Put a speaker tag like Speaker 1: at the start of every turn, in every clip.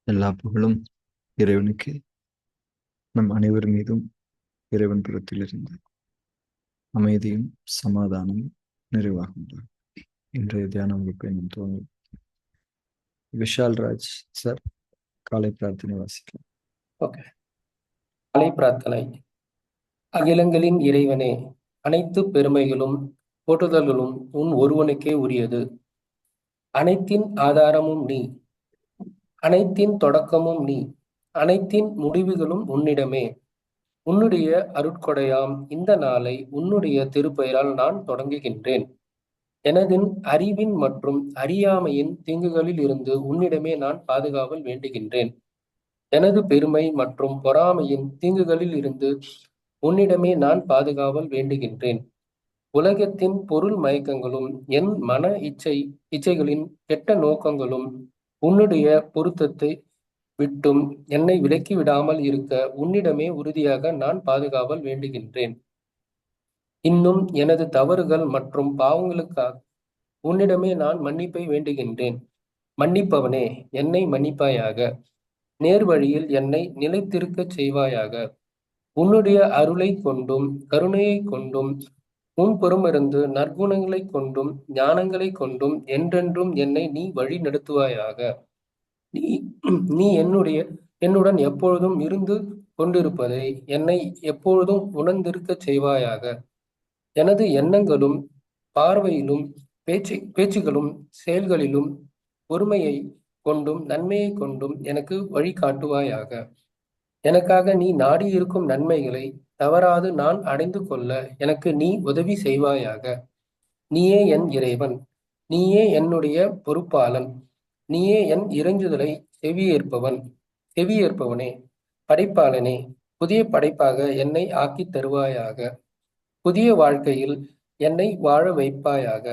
Speaker 1: எல்லா புகழும் இறைவனுக்கு. நம் அனைவர் மீதும் இறைவன் புறத்திலிருந்து அமைதியும் சமாதானமும் நிறைவாகும். இன்றைய தியான வகுப்பை நாம் துவங்கி விஷால் ராஜ் சார் காலை பிரார்த்தனை வாசிக்கலாம்.
Speaker 2: ஓகே. காலை பிரார்த்தனை. அகிலங்களின் இறைவனே, அனைத்து பெருமைகளும் போற்றுதல்களும் உன் ஒருவனுக்கே உரியது. அனைத்தின் ஆதாரமும் நீ, அனைத்தின் தொடக்கமும் நீ, அனைத்தின் முடிவுகளும் உன்னிடமே. உன்னுடைய அருட்கொடையாம் இந்த நாளை உன்னுடைய திருப்பெயரால் நான் தொடங்குகின்றேன். எனதின் அறிவின் மற்றும் அறியாமையின் தீங்குகளில் இருந்து உன்னிடமே நான் பாதுகாவல் வேண்டுகின்றேன். எனது பெருமை மற்றும் பொறாமையின் தீங்குகளில் இருந்து உன்னிடமே நான் பாதுகாவல் வேண்டுகின்றேன். உலகத்தின் பொருள் மயக்கங்களும் என் மன இச்சைகளின் கெட்ட நோக்கங்களும் உன்னுடைய பொருத்தத்தை விட்டும் என்னை விலக்கி விடாமல் இருக்க உன்னிடமே உறுதியாக நான் பாதுகாவல் வேண்டுகின்றேன். இன்னும் எனது தவறுகள் மற்றும் பாவங்களுக்காக உன்னிடமே நான் மன்னிப்பை வேண்டுகின்றேன். மன்னிப்பவனே, என்னை மன்னிப்பாயாக. நேர்வழியில் என்னை நிலைத்திருக்கச் செய்வாயாக. உன்னுடைய அருளை கொண்டும் கருணையை கொண்டும் உன்புறமிருந்து நற்குணங்களை கொண்டும் ஞானங்களை கொண்டும் என்றென்றும் என்னை நீ வழி நடத்துவாயாக. நீ நீ என்னுடன் எப்பொழுதும் இருந்து கொண்டிருப்பதை என்னை எப்பொழுதும் உணர்ந்திருக்கச் செய்வாயாக. எனது எண்ணங்களும் பார்வையிலும் பேச்சுகளும் செயல்களிலும் பொறுமையை கொண்டும் நன்மையை கொண்டும் எனக்கு வழிகாட்டுவாயாக. எனக்காக நீ நாடியிருக்கும் நன்மைகளை தவறாது நான் அடைந்து கொள்ள எனக்கு நீ உதவி செய்வாயாக. நீயே என் இறைவன், நீயே என்னுடைய பொறுப்பாளன், நீயே என் இறைஞ்சுதலை செவியேற்பவனே, படைப்பாளனே. புதிய படைப்பாக என்னை ஆக்கி தருவாயாக. புதிய வாழ்க்கையில் என்னை வாழ வைப்பாயாக.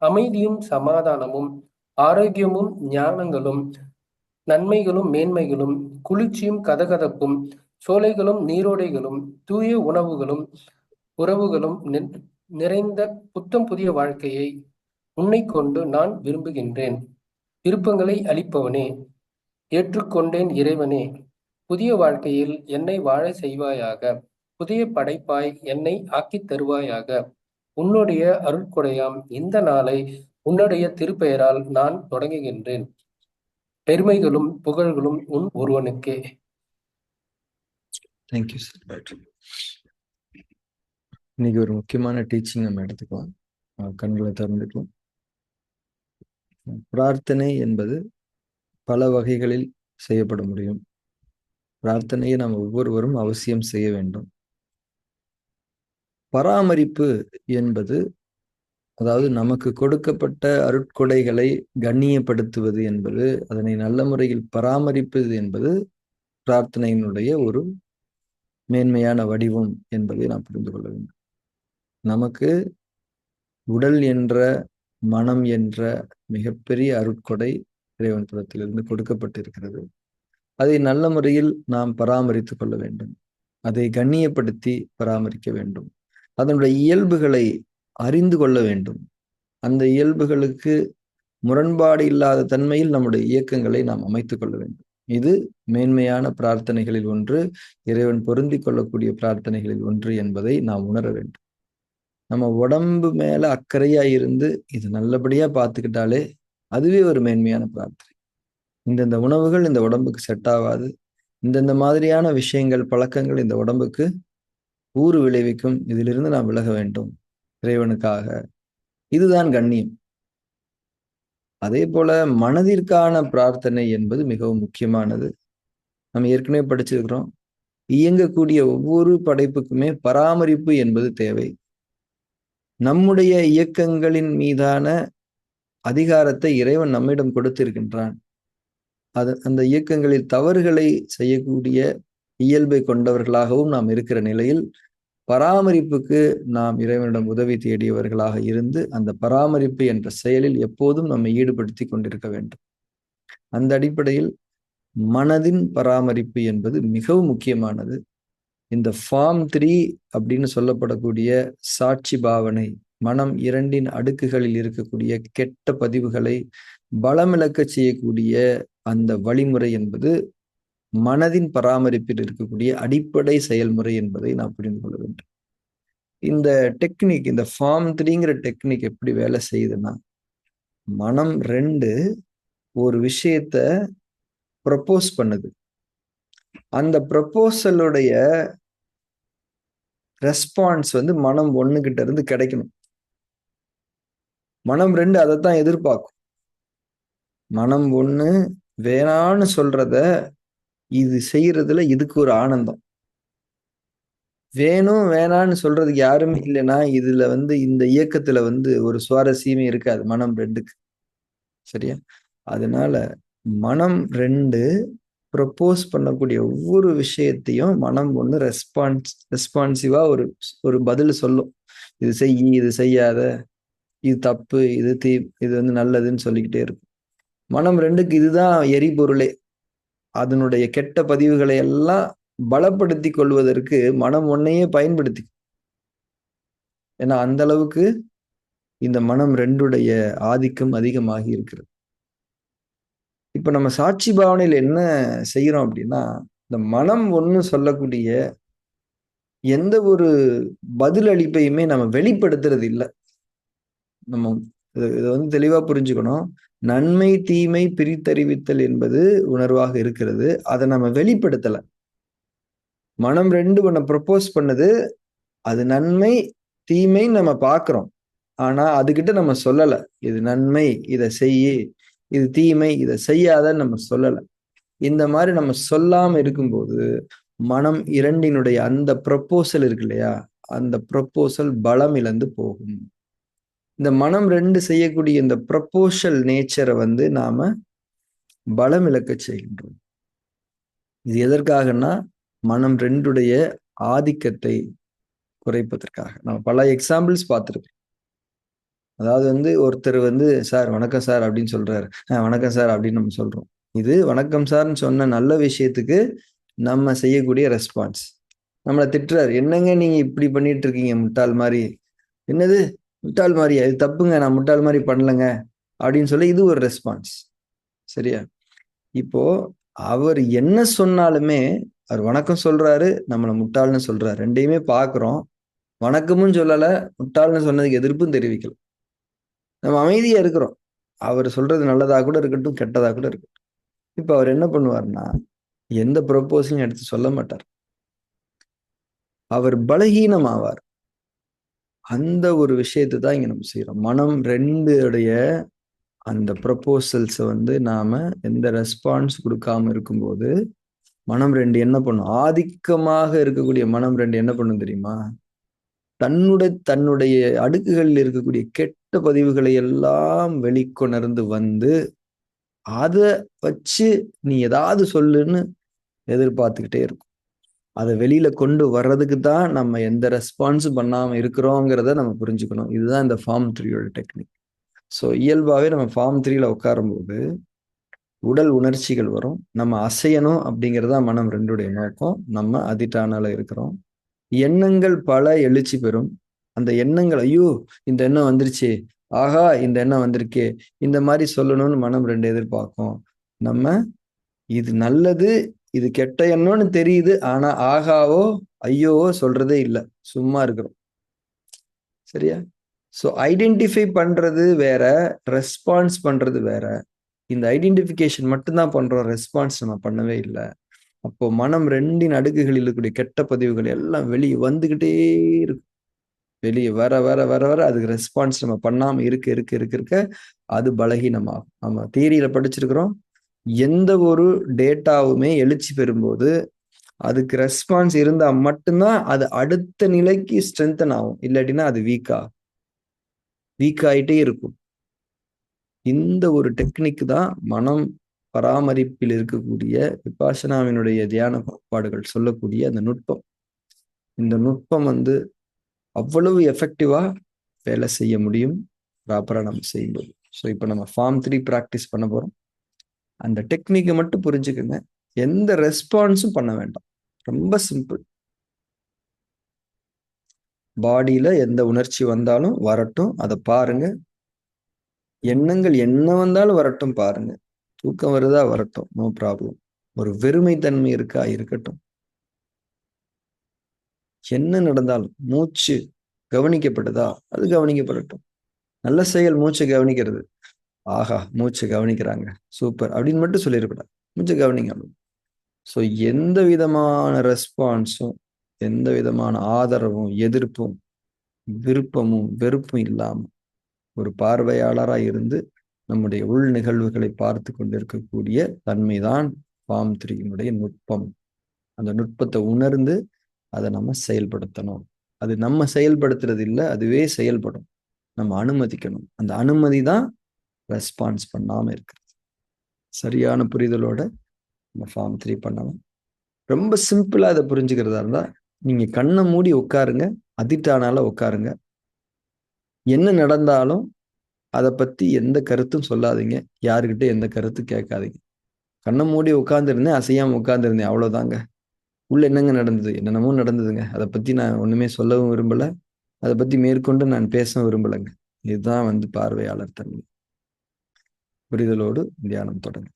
Speaker 2: அமைதியும் சமாதானமும் ஆரோக்கியமும் ஞானங்களும் நன்மைகளும் மேன்மைகளும் குளிர்ச்சியும் கதகதப்பும் சோலைகளும் நீரோடைகளும் தூய உறவுகளும் நிறைந்த புத்தம் புதிய வாழ்க்கையை உன்னை கொண்டு நான் விரும்புகின்றேன். விருப்பங்களை அளிப்பவனே, ஏற்றுக்கொண்டேன் இறைவனே. புதிய வாழ்க்கையில் என்னை வாழ செய்வாயாக. புதிய படைப்பாய் என்னை ஆக்கித் தருவாயாக. உன்னுடைய அருட்கொடையாம் இந்த நாளை உன்னுடைய திருப்பெயரால் நான் தொடங்குகின்றேன். பெருமைகளும் புகழ்களும் உன் ஒருவனுக்கே.
Speaker 1: Thank you sir. இன்னைக்கு ஒரு முக்கியமான டீச்சிங் நம்ம எடுத்துக்கலாம். கண்களை திறந்துக்கலாம். பிரார்த்தனை என்பது பல வகைகளில் செய்யப்பட முடியும். பிரார்த்தனையை நாம் ஒவ்வொருவரும் அவசியம் செய்ய வேண்டும். பராமரிப்பு என்பது, அதாவது நமக்கு கொடுக்கப்பட்ட அருட்கொடைகளை கண்ணியப்படுத்துவது என்பது, அதனை நல்ல முறையில் பராமரிப்பது என்பது பிரார்த்தனையினுடைய ஒரு மேன்மையான வடிவம் என்பதை நாம் புரிந்து கொள்ள வேண்டும். நமக்கு உடல் என்ற, மனம் என்ற மிகப்பெரிய அருட்கொடை இறைவன் புறத்திலிருந்து கொடுக்கப்பட்டிருக்கிறது. அதை நல்ல முறையில் நாம் பராமரித்துக் கொள்ள வேண்டும். அதை கண்ணியப்படுத்தி பராமரிக்க வேண்டும். அதனுடைய இயல்புகளை அறிந்து கொள்ள வேண்டும். அந்த இயல்புகளுக்கு முரண்பாடு இல்லாத தன்மையில் நம்முடைய இயக்கங்களை நாம் அமைத்துக் கொள்ள வேண்டும். இது மேன்மையான பிரார்த்தனைகளில் ஒன்று, இறைவன் பொருந்தி கொள்ளக்கூடிய பிரார்த்தனைகளில் ஒன்று என்பதை நாம் உணர வேண்டும். நம்ம உடம்பு மேல அக்கறையா இருந்து இது நல்லபடியா பார்த்துக்கிட்டாலே அதுவே ஒரு மேன்மையான பிரார்த்தனை. இந்தந்த உணவுகள் இந்த உடம்புக்கு செட் ஆகாது, இந்தந்த மாதிரியான விஷயங்கள் பழக்கங்கள் இந்த உடம்புக்கு ஊறு விளைவிக்கும், இதிலிருந்து நாம் விலக வேண்டும் இறைவனுக்காக. இதுதான் கண்ணியம். அதே போல மனதிற்கான பிரார்த்தனை என்பது மிகவும் முக்கியமானது. நம்ம ஏற்கனவே படிச்சிருக்கிறோம், இயங்கக்கூடிய ஒவ்வொரு படைப்புக்குமே பராமரிப்பு என்பது தேவை. நம்முடைய இயக்கங்களின் மீதான அதிகாரத்தை இறைவன் நம்மிடம் கொடுத்திருக்கின்றான். அந்த இயக்கங்களில் தவறுகளை செய்யக்கூடிய இயல்பை கொண்டவர்களாகவும் நாம் இருக்கிற நிலையில் பராமரிப்புக்கு நாம் இறைவனிடம் உதவி தேடியவர்களாக இருந்து அந்த பராமரிப்பு என்ற செயலில் எப்போதும் நம்மை ஈடுபடுத்தி கொண்டிருக்க வேண்டும். அந்த அடிப்படையில் மனதின் பராமரிப்பு என்பது மிகவும் முக்கியமானது. இந்த ஃபார்ம் 3 அப்படின்னு சொல்லப்படக்கூடிய சாட்சி பாவனை, மனம் இரண்டின் அடுக்குகளில் இருக்கக்கூடிய கெட்ட பதிவுகளை பலமிழக்க செய்யக்கூடிய அந்த வழிமுறை என்பது மனதின் பராமரிப்பில் இருக்கக்கூடிய அடிப்படை செயல்முறை என்பதை நாம் புரிந்து கொள்ள வேண்டும். இந்த டெக்னிக், இந்த ஃபார்ம் 3ங்கிற டெக்னிக் எப்படி வேலை செய்யுதுன்னா, மனம் 2 ஒரு விஷயத்த ப்ரப்போஸ் பண்ணுது. அந்த ப்ரப்போசலுடைய ரெஸ்பான்ஸ் வந்து மனம் 1 கிட்ட இருந்து கிடைக்கணும். மனம் 2 அதைத்தான் எதிர்பார்க்கும். மனம் 1 வேணான்னு சொல்றத இது செய்யறதுல இதுக்கு ஒரு ஆனந்தம். வேணும் வேணான்னு சொல்றதுக்கு யாருமே இல்லைன்னா இதுல வந்து இந்த இயக்கத்துல வந்து ஒரு சுவாரஸ்யமே இருக்காது மனம் 2க்கு. சரியா? அதனால மனம் 2 ப்ரப்போஸ் பண்ணக்கூடிய ஒவ்வொரு விஷயத்தையும் மனம் 1 ரெஸ்பான்சிவா ஒரு பதில் சொல்லும். இது செய், இது செய்யாத, இது தப்பு, இது வந்து நல்லதுன்னு சொல்லிக்கிட்டே இருக்கும். மனம் 2க்கு இதுதான் எரிபொருளே. அதனுடைய கெட்ட பதிவுகளை எல்லாம் பலப்படுத்தி கொள்வதற்கு மனம் 1ஐயே பயன்படுத்தி. ஏன்னா அந்த அளவுக்கு இந்த மனம் 2உடைய ஆதிக்கம் அதிகமாகி இருக்கிறது. இப்ப நம்ம சாட்சி பாவனையில் என்ன செய்யறோம் அப்படின்னா, இந்த மனம் 1 சொல்லக்கூடிய எந்த ஒரு பதில் அளிப்பையுமே நம்ம வெளிப்படுத்துறது இல்லை. நம்ம இதை வந்து தெளிவா புரிஞ்சுக்கணும். நன்மை தீமை பிரித்தறிவித்தல் என்பது உணர்வாக இருக்கிறது. அதை நம்ம வெளிப்படுத்தல. மனம் 2 ஒன்ன ப்ரப்போஸ் பண்ணுது. அது நன்மை தீமை நம்ம பார்க்கிறோம். ஆனா அதுகிட்ட நம்ம சொல்லல. இது நன்மை, இதை செய்யி, இது தீமை, இதை செய்யாதன்னு நம்ம சொல்லல. இந்த மாதிரி நம்ம சொல்லாம இருக்கும்போது மனம் 2னுடைய அந்த ப்ரப்போசல் இருக்கு இல்லையா, அந்த ப்ரப்போசல் பலம் இழந்து போகும். இந்த மனம் 2 செய்யக்கூடிய இந்த ப்ரப்போசல் நேச்சரை வந்து நாம பலம் இழக்க செய்கின்றோம். இது எதற்காகனா மனம் 2உடைய ஆதிக்கத்தை குறைப்பதற்காக. நம்ம பல எக்ஸாம்பிள்ஸ் பார்த்துருக்கோம். அதாவது வந்து ஒருத்தர் வந்து சார் வணக்கம் சார் அப்படின்னு சொல்றாரு. வணக்கம் சார் அப்படின்னு நம்ம சொல்றோம். இது வணக்கம் சார்ன்னு சொன்ன நல்ல விஷயத்துக்கு நம்ம செய்யக்கூடிய ரெஸ்பான்ஸ். நம்மளை திட்டுறாரு, என்னங்க நீங்க இப்படி பண்ணிட்டு இருக்கீங்க முட்டாள் மாதிரி. என்னது முட்டாள் மாதிரியா? இது தப்புங்க, நான் முட்டாள் மாதிரி பண்ணலங்க அப்படின்னு சொல்லி இது ஒரு ரெஸ்பான்ஸ். சரியா? இப்போ அவர் என்ன சொன்னாலுமே அவர் வணக்கம் சொல்றாரு, நம்மளை முட்டாள்னு சொல்றாரு. ரெண்டையுமே பார்க்கிறோம். வணக்கமும் சொல்லல, முட்டாள்னு சொன்னதுக்கு எதிர்ப்பும் தெரிவிக்கல. நம்ம அமைதியா இருக்கிறோம். அவர் சொல்றது நல்லதா கூட இருக்கட்டும், கெட்டதா கூட இருக்கட்டும். இப்ப அவர் என்ன பண்ணுவார்னா, எந்த ப்ரொபோசலும் எடுத்து சொல்ல மாட்டார். அவர் பலகீனம் ஆவார். அந்த ஒரு விஷயத்தை தான் இங்க நம்ம செய்யறோம். மனம் 2உடைய அந்த ப்ரொபோசல்ஸை வந்து நாம எந்த ரெஸ்பான்ஸ் கொடுக்காம இருக்கும்போது மனம் 2 என்ன பண்ணும்? ஆதிக்கமாக இருக்கக்கூடிய மனம் 2 என்ன பண்ணும் தெரியுமா? தன்னுடைய அடுக்குகளில் இருக்கக்கூடிய கெட்ட பதிவுகளை எல்லாம் வெளிக்கொணர்ந்து வந்து அதை வச்சு நீ ஏதாவது சொல்லுன்னு எதிர்பார்த்துக்கிட்டே இருக்கும். அதை வெளியில கொண்டு வர்றதுக்கு தான் நம்ம எந்த ரெஸ்பான்ஸும் பண்ணாம இருக்கிறோங்கிறத நம்ம புரிஞ்சுக்கணும். இதுதான் இந்த ஃபார்ம் 3யோட டெக்னிக். ஸோ இயல்பாகவே நம்ம ஃபார்ம் 3ல உட்காரும்போது உடல் உணர்ச்சிகள் வரும். நம்ம அசையணும் அப்படிங்கிறதா மனம் 2உடைய நோக்கம். நம்ம அதிட்டானால இருக்கிறோம். எண்ணங்கள் பல எழுச்சி பெறும். அந்த எண்ணங்கள், ஐயோ இந்த எண்ணம் வந்துருச்சு, ஆகா இந்த எண்ணம் வந்திருக்கே, இந்த மாதிரி சொல்லணும்னு மனம் 2 எதிர்பார்க்கும். நம்ம இது நல்லது, இது கெட்ட எண்ணம்னு தெரியுது, ஆனா ஆகாவோ ஐயோவோ சொல்றதே இல்லை, சும்மா இருக்கிறோம். சரியா? ஸோ ஐடென்டிஃபை பண்றது வேற, ரெஸ்பான்ஸ் பண்றது வேற. இந்த ஐடென்டிஃபிகேஷன் மட்டும்தான் பண்றோம், ரெஸ்பான்ஸ் நம்ம பண்ணவே இல்லை. அப்போ மனம் 2 அடுக்குகளில் இருக்கக்கூடிய கெட்ட பதிவுகள் எல்லாம் வெளியே வந்துகிட்டே இருக்கும். வெளியே வர வர வர வர அதுக்கு ரெஸ்பான்ஸ் நம்ம பண்ணாம இருக்க அது பலகீனமாகும். நம்ம தியரியில படிச்சிருக்கிறோம், எந்த ஒரு டேட்டாவுமே எழுச்சி பெறும்போது அதுக்கு ரெஸ்பான்ஸ் இருந்தா மட்டும்தான் அது அடுத்த நிலைக்கு ஸ்ட்ரென்தன் ஆகும். இல்லாட்டினா அது வீக் ஆயிட்டே இருக்கும். இந்த ஒரு டெக்னிக் தான் மனம் பராமரிப்பில் இருக்கக்கூடிய விபாசனாவினுடைய தியான கோட்பாடுகள் சொல்லக்கூடிய அந்த நுட்பம். இந்த நுட்பம் வந்து அவ்வளவு எஃபெக்டிவா வேலை செய்ய முடியும் ப்ராப்பரா நம்ம செய்யும்போது. ஸோ இப்போ நம்ம ஃபார்ம் 3 ப்ராக்டிஸ் பண்ண போறோம். அந்த டெக்னிக்கை மட்டும் புரிஞ்சுக்கோங்க. எந்த ரெஸ்பான்ஸும் பண்ண வேண்டாம். ரொம்ப சிம்பிள். பாடியில எந்த உணர்ச்சி வந்தாலும் வரட்டும், அதை பாருங்க. எண்ணங்கள் என்ன வந்தாலும் வரட்டும், பாருங்க. தூக்கம் வருதா வரட்டும், நோ ப்ராப்ளம். ஒரு வெறுமைத்தன்மை இருக்கா இருக்கட்டும். என்ன நடந்தாலும் மூச்சு கவனிக்கப்படுதா அது கவனிக்கப்படட்டும். நல்ல செயல் மூச்சை கவனிக்கிறது. ஆஹா, மூச்சை கவனிக்கிறாங்க, சூப்பர் அப்படின்னு மட்டும் சொல்லிடக்கூடாது. மூச்சை கவனிக்கணும். ஸோ எந்த விதமான ரெஸ்பான்ஸும், எந்த விதமான ஆதரவும், எதிர்ப்பும், விருப்பமும், வெறுப்பும் இல்லாம ஒரு பார்வையாளராக இருந்து நம்முடைய உள் நிகழ்வுகளை பார்த்து கொண்டிருக்கக்கூடிய தன்மைதான் ஃபார்ம் 3யினுடைய நுட்பம். அந்த நுட்பத்தை உணர்ந்து அதை நம்ம செயல்படுத்தணும். அது நம்ம செயல்படுத்துறது இல்லை, அதுவே செயல்படும். நம்ம அனுமதிக்கணும். அந்த அனுமதி தான் ரெஸ்பான்ஸ் பண்ணாம இருக்கிறது. சரியான புரிதலோட நம்ம ஃபார்ம் 3 பண்ணலாம். ரொம்ப சிம்பிளா அதை புரிஞ்சுக்கிறதா இருந்தா நீங்க கண்ணை மூடி உட்காருங்க, அதிர்ட் ஆனாலும் உட்காருங்க. என்ன நடந்தாலும் அதை பத்தி எந்த கருத்தும் சொல்லாதீங்க, யாருக்கிட்ட எந்த கருத்து கேட்காதீங்க. கண்ணை மூடி உட்கார்ந்துருந்தேன், அசையாம உட்கார்ந்துருந்தேன், அவ்வளவுதாங்க. உள்ள என்னங்க நடந்தது? என்னென்னமோ நடந்ததுங்க. அதை பத்தி நான் ஒண்ணுமே சொல்லவும் விரும்பல, அதை பத்தி மேற்கொண்டு நான் பேசவும் விரும்பலைங்க. இதுதான் பார்வையாளர் தன்மை. புரிதலோடு தியானம் தொடங்க.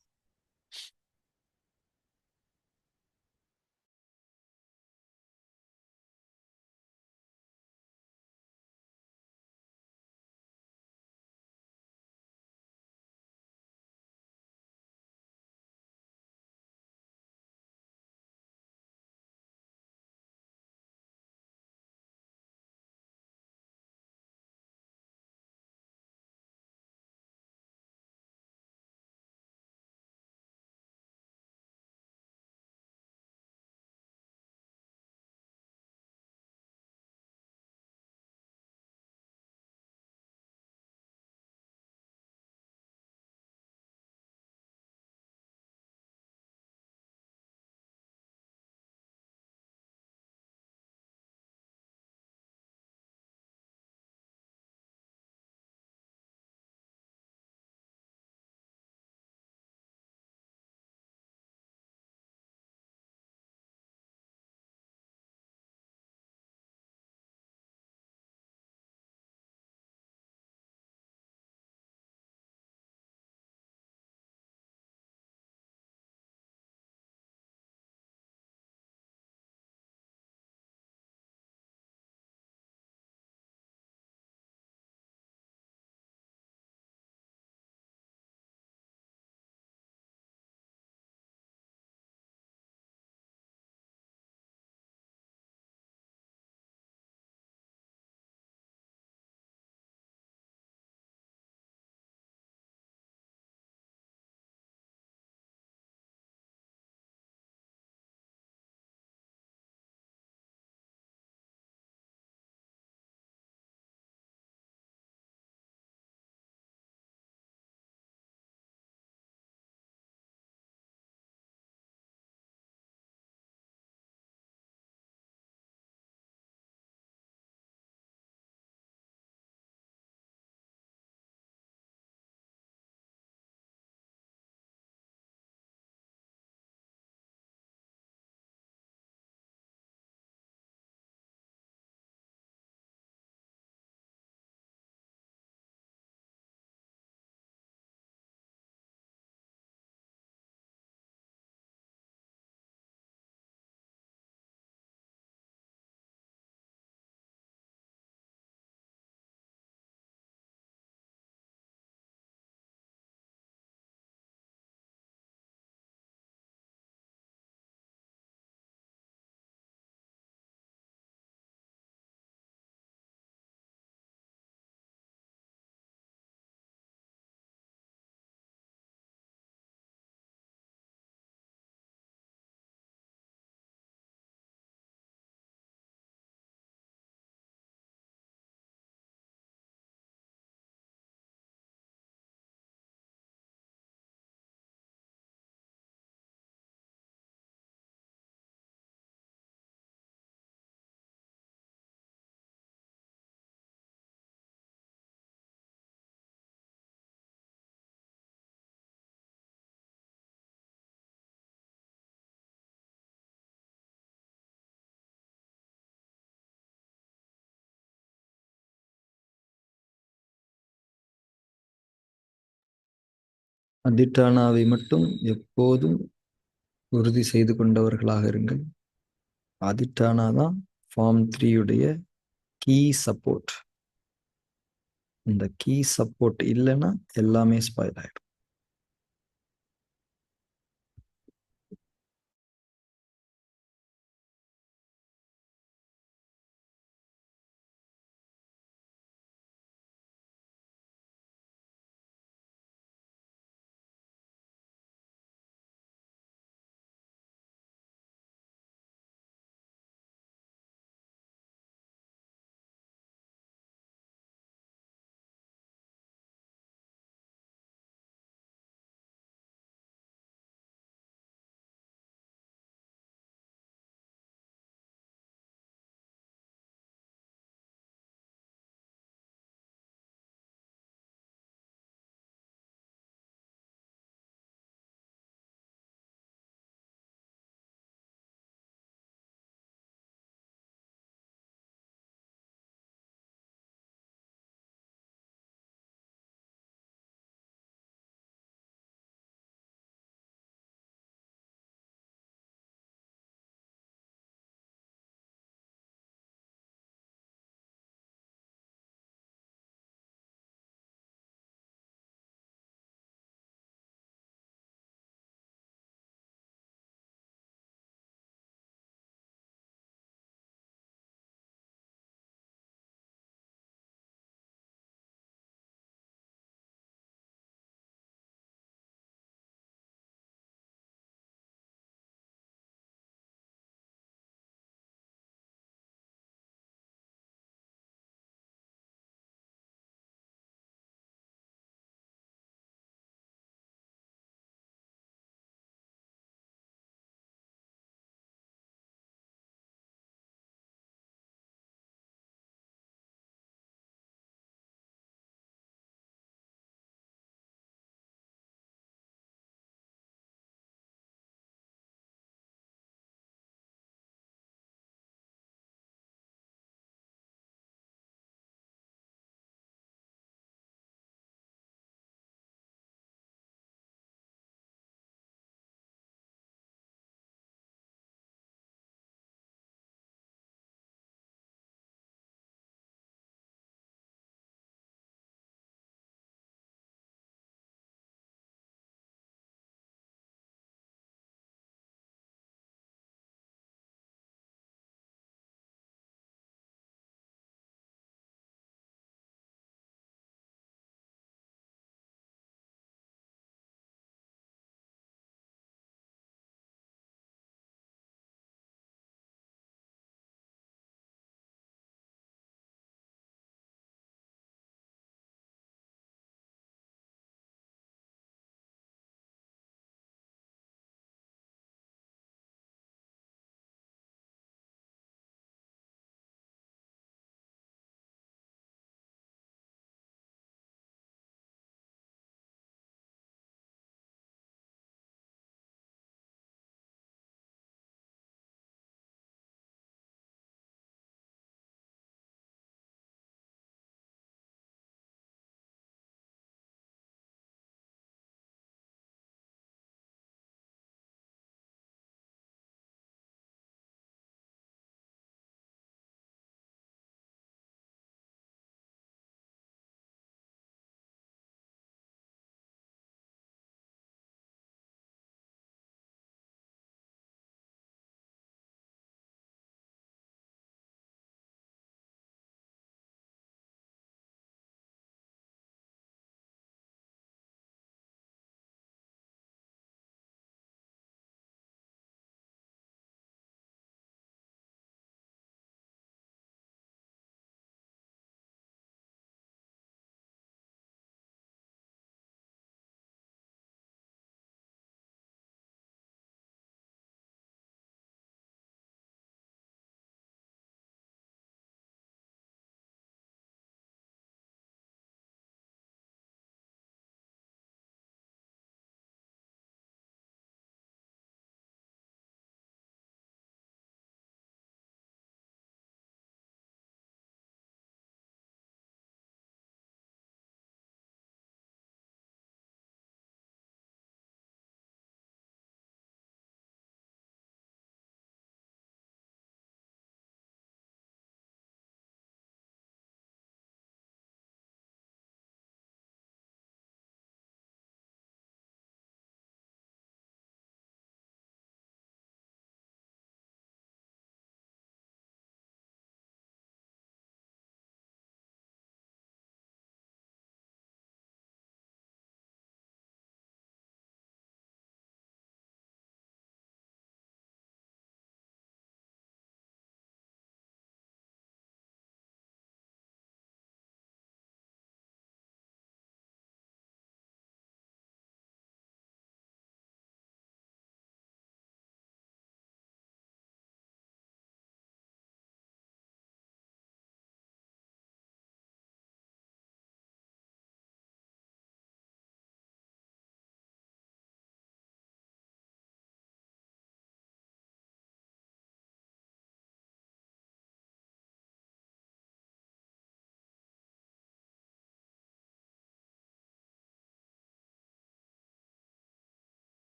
Speaker 1: அதிட்டானாவை மட்டும் எப்போதும் உறுதி செய்து கொண்டவர்களாக இருங்கள். அதிட்டானா தான் ஃபார்ம் 3 உடைய கீ சப்போர்ட். இந்த கீ சப்போர்ட் இல்லைன்னா எல்லாமே ஸ்பாயில் ஆயிடும்.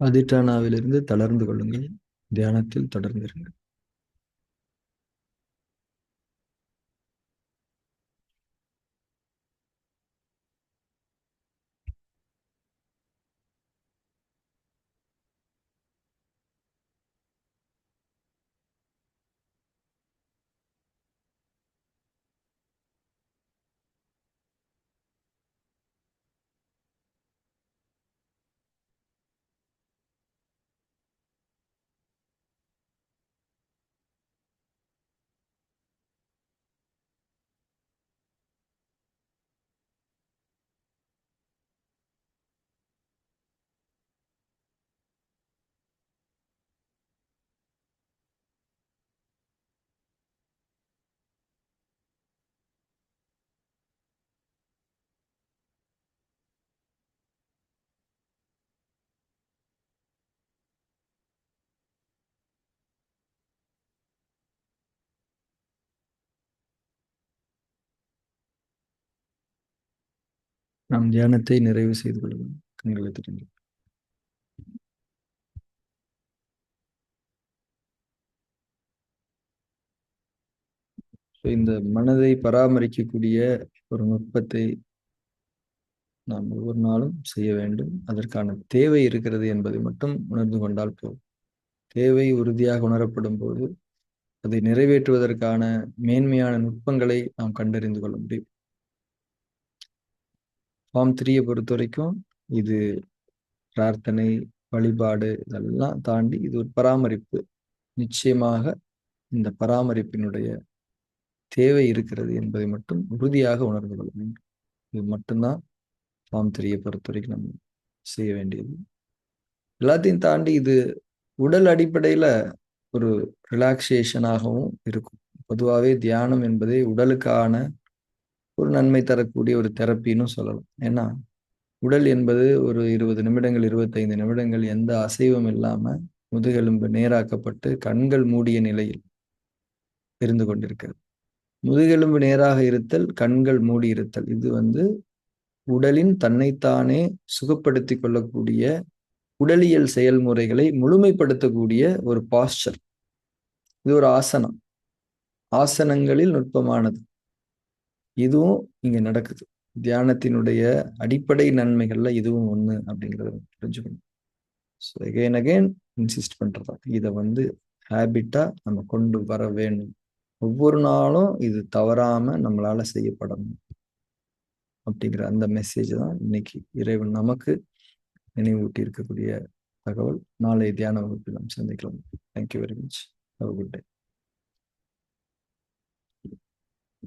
Speaker 1: அதிஷ்டானாவிலிருந்து தளர்ந்து கொள்ளுங்கள். தியானத்தில் தொடர்ந்திருங்கள். நாம் தியானத்தை நிறைவு செய்து கொள்வோம். கண்களை திறந்து. இந்த மனதை பராமரிக்கக்கூடிய ஒரு நுட்பத்தை நாம் ஒவ்வொரு நாளும் செய்ய வேண்டும். அதற்கான தேவை இருக்கிறது என்பதை மட்டும் உணர்ந்து கொண்டால் போதும். தேவை உறுதியாக உணரப்படும் போது அதை நிறைவேற்றுவதற்கான மேன்மையான நுட்பங்களை நாம் கண்டறிந்து கொள்ள முடியும். ஃபார்ம் 3 பொறுத்த வரைக்கும் இது பிரார்த்தனை, வழிபாடு இதெல்லாம் தாண்டி இது ஒரு பராமரிப்பு. நிச்சயமாக இந்த பராமரிப்பினுடைய தேவை இருக்கிறது என்பதை மட்டும் உறுதியாக உணர்ந்து கொள்ள வேண்டும். இது மட்டும்தான் ஃபார்ம் 3 பொறுத்த வரைக்கும் நம்ம செய்ய வேண்டியது. எல்லாத்தையும் தாண்டி இது உடல் அடிப்படையில ஒரு ரிலாக்ஸேஷனாகவும் இருக்கும். பொதுவாகவே தியானம் என்பதே உடலுக்கான ஒரு நன்மை தரக்கூடிய ஒரு தெரப்பின்னு சொல்லலாம். ஏன்னா உடல் என்பது ஒரு 20 நிமிடங்கள் 25 நிமிடங்கள் எந்த அசைவும் இல்லாம முதுகெலும்பு நேராக்கப்பட்டு கண்கள் மூடிய நிலையில் இருந்து கொண்டிருக்கிறது. முதுகெலும்பு நேராக இருத்தல், கண்கள் மூடி இருத்தல், இது உடலின் தன்னைத்தானே சுகப்படுத்தி கொள்ளக்கூடிய உடலியல் செயல்முறைகளை முழுமைப்படுத்தக்கூடிய ஒரு பாஸ்டர். இது ஒரு ஆசனம். ஆசனங்களில் நுட்பமானது. இதுவும் இங்க நடக்குது. தியானத்தினுடைய அடிப்படை நன்மைகள்ல இதுவும் ஒண்ணு அப்படிங்கிறத புரிஞ்சுக்கணும். ஸோ அகைன் இன்சிஸ்ட் பண்றதா இதை ஹேபிட்டா நம்ம கொண்டு வர வேண்டும். ஒவ்வொரு நாளும் இது தவறாம நம்மளால செய்யப்படணும் அப்படிங்கிற அந்த மெசேஜ் தான் இன்னைக்கு இறைவன் நமக்கு நினைவூட்டி இருக்கக்கூடிய தகவல். நாளை தியான வகுப்பில் நாம் சந்திக்கலாம். Thank you very much. Have a good day.